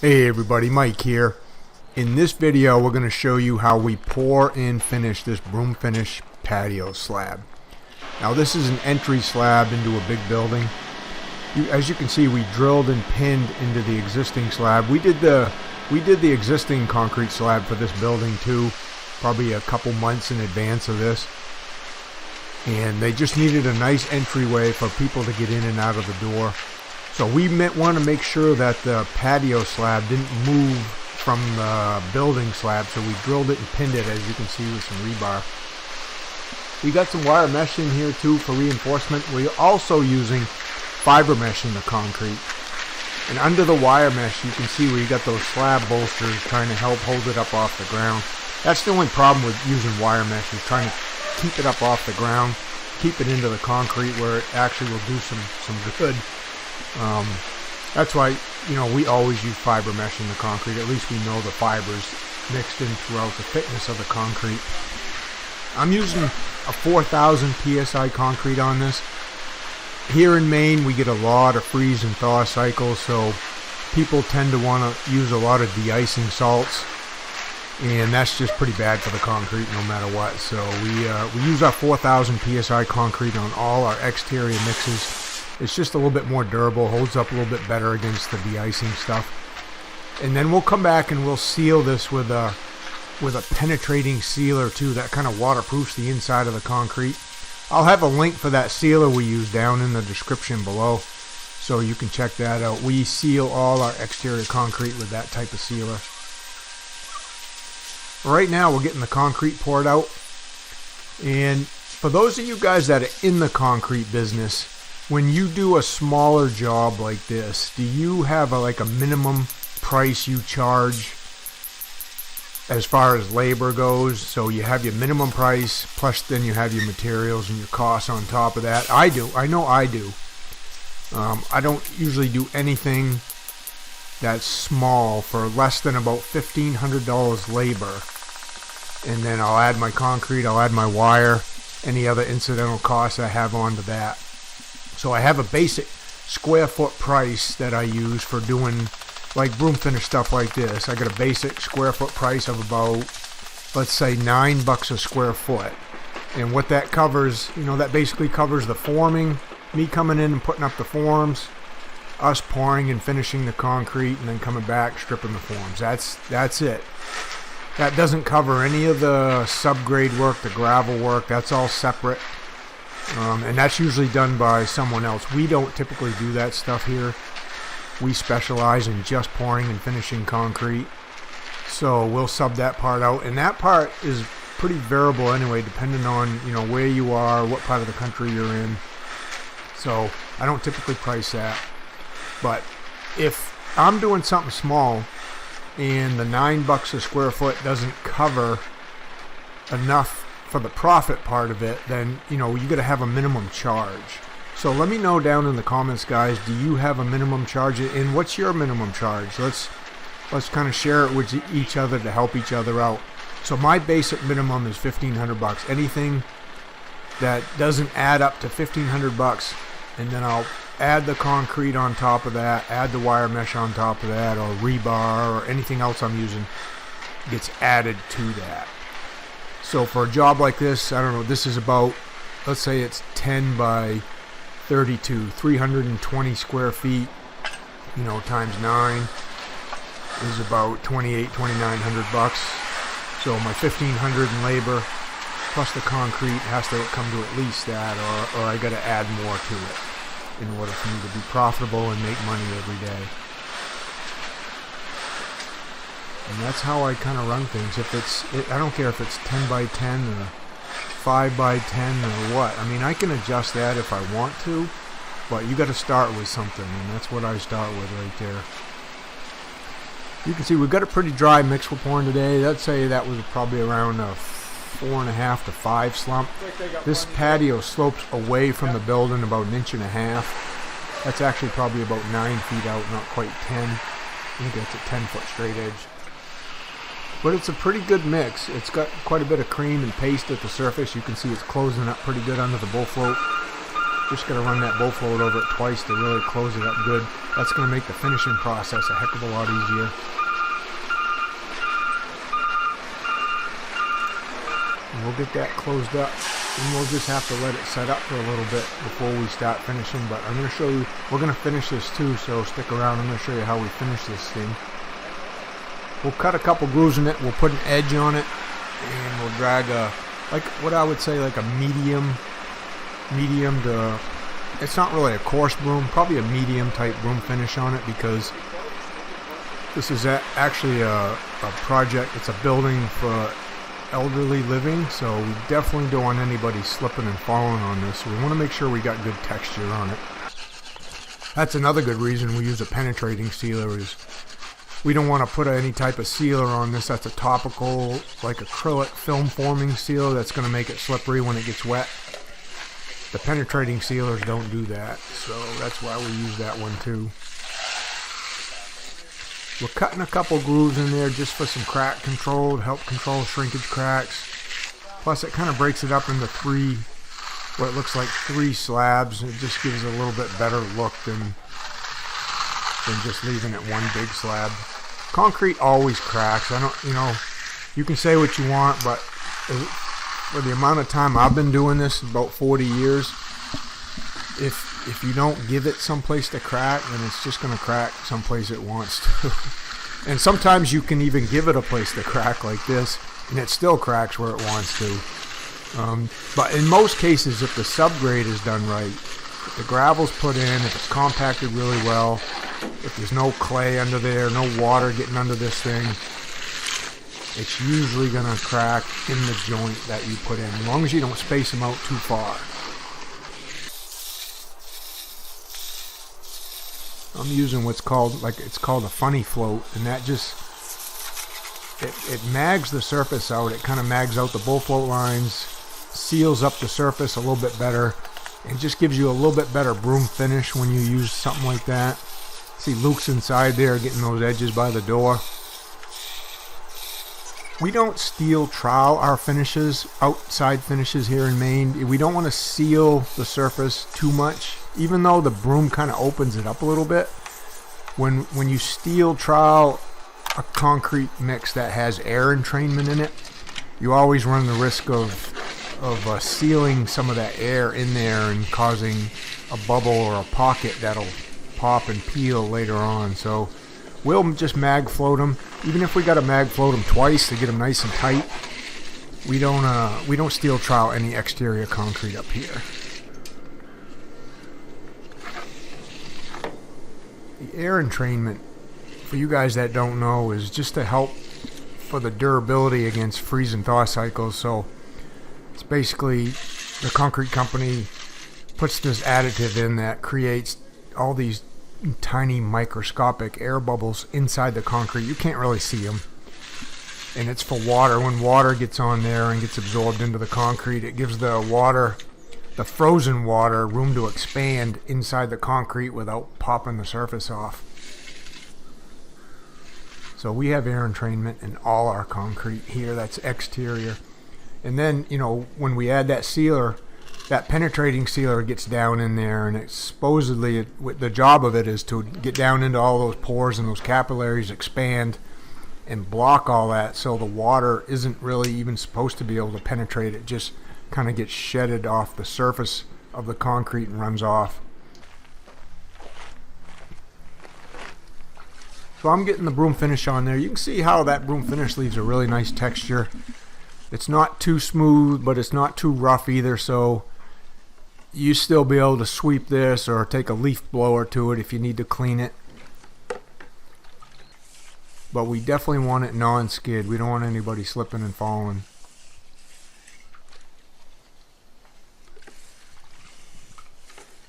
Hey everybody, Mike here. In this video we're going to show you how we pour and finish this broom finish patio slab. Now this is an entry slab into a big building. As you can see, we drilled and pinned into the existing slab. We did the existing concrete slab for this building too, probably a couple months in advance of this. And they just needed a nice entryway for people to get in and out of the door. So we want to make sure that the patio slab didn't move from the building slab, so we drilled it and pinned it, as you can see, with some rebar. We got some wire mesh in here too for reinforcement. We're also using fiber mesh in the concrete. And under the wire mesh, you can see where you got those slab bolsters trying to help hold it up off the ground. That's the only problem with using wire mesh, is trying to keep it up off the ground, keep it into the concrete where it actually will do some good. That's why, we always use fiber mesh in the concrete. At least we know the fibers mixed in throughout the thickness of the concrete. I'm using a 4,000 psi concrete on this. Here in Maine, we get a lot of freeze and thaw cycles, so people tend to want to use a lot of de-icing salts, and that's just pretty bad for the concrete no matter what. So we use our 4,000 psi concrete on all our exterior mixes. It's just a little bit more durable, holds up a little bit better against the de-icing stuff. And then we'll come back and we'll seal this with a penetrating sealer too, that kind of waterproofs the inside of the concrete. I'll have a link for that sealer we use down in the description below, so you can check that out. We seal all our exterior concrete with that type of sealer. Right now we're getting the concrete poured out. And for those of you guys that are in the concrete business, when you do a smaller job like this, do you have like a minimum price you charge as far as labor goes? So you have your minimum price, plus then you have your materials and your costs on top of that. I do. I know I do. I don't usually do anything that's small for less than about $1,500 labor. And then I'll add my concrete, I'll add my wire, any other incidental costs I have onto that. So I have a basic square foot price that I use for doing like broom finish stuff like this. I got a basic square foot price of about, let's say, $9 a square foot. And what that covers, that basically covers the forming, me coming in and putting up the forms, us pouring and finishing the concrete, and then coming back, stripping the forms. That's it. That doesn't cover any of the subgrade work, the gravel work. That's all separate. And that's usually done by someone else. We don't typically do that stuff here. We specialize in just pouring and finishing concrete. So we'll sub that part out. And that part is pretty variable anyway, depending on, where you are, what part of the country you're in. So I don't typically price that. But if I'm doing something small and the $9 a square foot doesn't cover enough for the profit part of it, then you got to have a minimum charge. So let me know down in the comments, guys, do you have a minimum charge, and what's your minimum charge? Let's kind of share it with each other to help each other out. So my basic minimum is $1,500. Anything that doesn't add up to $1,500, and then I'll add the concrete on top of that, add the wire mesh on top of that, or rebar, or anything else I'm using gets added to that. So for a job like this, I don't know, this is about, let's say it's 10 by 32, 320 square feet, times 9 is about $2,900. So my $1,500 in labor plus the concrete has to come to at least that, or I got to add more to it in order for me to be profitable and make money every day. And that's how I kind of run things. I don't care if it's 10 by 10 or 5 by 10 or what. I mean, I can adjust that if I want to, but you got to start with something, and that's what I start with right there. You can see we've got a pretty dry mix we're pouring today. I'd say that was probably around a 4.5 to 5 slump. This patio slopes away from the building about 1.5 inches. That's actually probably about 9 feet out, not quite 10. I think that's a 10-foot straight edge. But it's a pretty good mix. It's got quite a bit of cream and paste at the surface. You can see it's closing up pretty good under the bull float. Just gotta run that bowl float over it twice to really close it up good. That's gonna make the finishing process a heck of a lot easier. And we'll get that closed up, and we'll just have to let it set up for a little bit before we start finishing. But I'm gonna show you, we're gonna finish this too, so stick around. I'm gonna show you how we finish this thing. We'll cut a couple grooves in it, we'll put an edge on it, and we'll drag a, like what I would say, like a medium to, it's not really a coarse broom, probably a medium type broom finish on it, because this is actually a project, it's a building for elderly living, so we definitely don't want anybody slipping and falling on this. So we want to make sure we got good texture on it. That's another good reason we use a penetrating sealer, is we don't want to put any type of sealer on this that's a topical, like acrylic film forming sealer that's going to make it slippery when it gets wet. The penetrating sealers don't do that, so that's why we use that one too. We're cutting a couple grooves in there just for some crack control, to help control shrinkage cracks. Plus it kind of breaks it up into what looks like three slabs. It just gives it a little bit better look than just leaving it one big slab. Concrete always cracks. You can say what you want, but for the amount of time I've been doing this, about 40 years, if you don't give it someplace to crack, then it's just going to crack someplace it wants to. And sometimes you can even give it a place to crack like this, and it still cracks where it wants to. But in most cases, if the subgrade is done right, if the gravel's put in, if it's compacted really well, if there's no clay under there, no water getting under this thing, it's usually going to crack in the joint that you put in, as long as you don't space them out too far. I'm using what's called, it's called a funny float, and that just, it mags the surface out. It kind of mags out the bowl float lines, seals up the surface a little bit better, and just gives you a little bit better broom finish when you use something like that. See Luke's inside there getting those edges by the door. We don't steel trowel our finishes, outside finishes here in Maine. We don't want to seal the surface too much, even though the broom kind of opens it up a little bit. When you steel trowel a concrete mix that has air entrainment in it, you always run the risk of sealing some of that air in there and causing a bubble or a pocket that'll pop and peel later on. So we'll just mag float them. Even if we got to mag float them twice to get them nice and tight, we don't steel trowel any exterior concrete up here. The air entrainment, for you guys that don't know, is just to help for the durability against freeze and thaw cycles. So it's basically the concrete company puts this additive in that creates all these tiny microscopic air bubbles inside the concrete. You can't really see them, and it's for water. When water gets on there and gets absorbed into the concrete, it gives the frozen water, room to expand inside the concrete without popping the surface off. So we have air entrainment in all our concrete here. That's exterior. And then, when we add that sealer, that penetrating sealer gets down in there, and it's supposedly the job of it is to get down into all those pores and those capillaries, expand and block all that, so the water isn't really even supposed to be able to penetrate. It just kind of gets shedded off the surface of the concrete and runs off. So I'm getting the broom finish on there. You can see how that broom finish leaves a really nice texture. It's not too smooth, but it's not too rough either, so you still be able to sweep this or take a leaf blower to it if you need to clean it. But we definitely want it non-skid. We don't want anybody slipping and falling.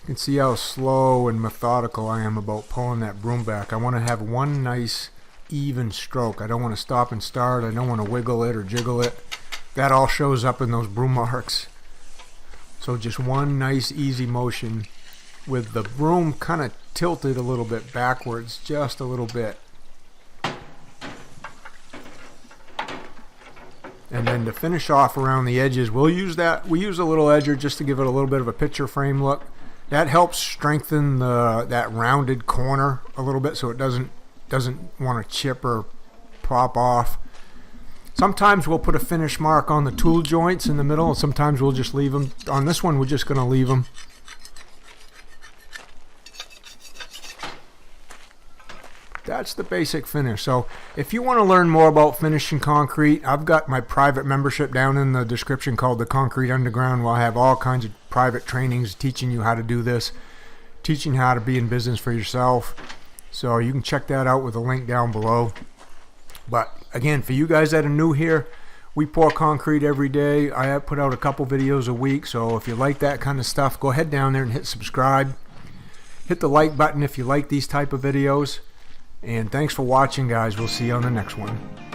You can see how slow and methodical I am about pulling that broom back. I want to have one nice even stroke. I don't want to stop and start. I don't want to wiggle it or jiggle it. That all shows up in those broom marks. So just one nice easy motion with the broom kind of tilted a little bit backwards, just a little bit. And then to finish off around the edges, we use a little edger just to give it a little bit of a picture frame look. That helps strengthen that rounded corner a little bit, so it doesn't want to chip or pop off. Sometimes we'll put a finish mark on the tool joints in the middle, and sometimes we'll just leave them. On this one, we're just going to leave them. That's the basic finish. So if you want to learn more about finishing concrete, I've got my private membership down in the description called the Concrete Underground, where I have all kinds of private trainings teaching you how to do this, teaching how to be in business for yourself. So you can check that out with a link down below. But again, for you guys that are new here, we pour concrete every day. I have put out a couple videos a week, so if you like that kind of stuff, go ahead down there and hit subscribe. Hit the like button if you like these type of videos. And thanks for watching, guys. We'll see you on the next one.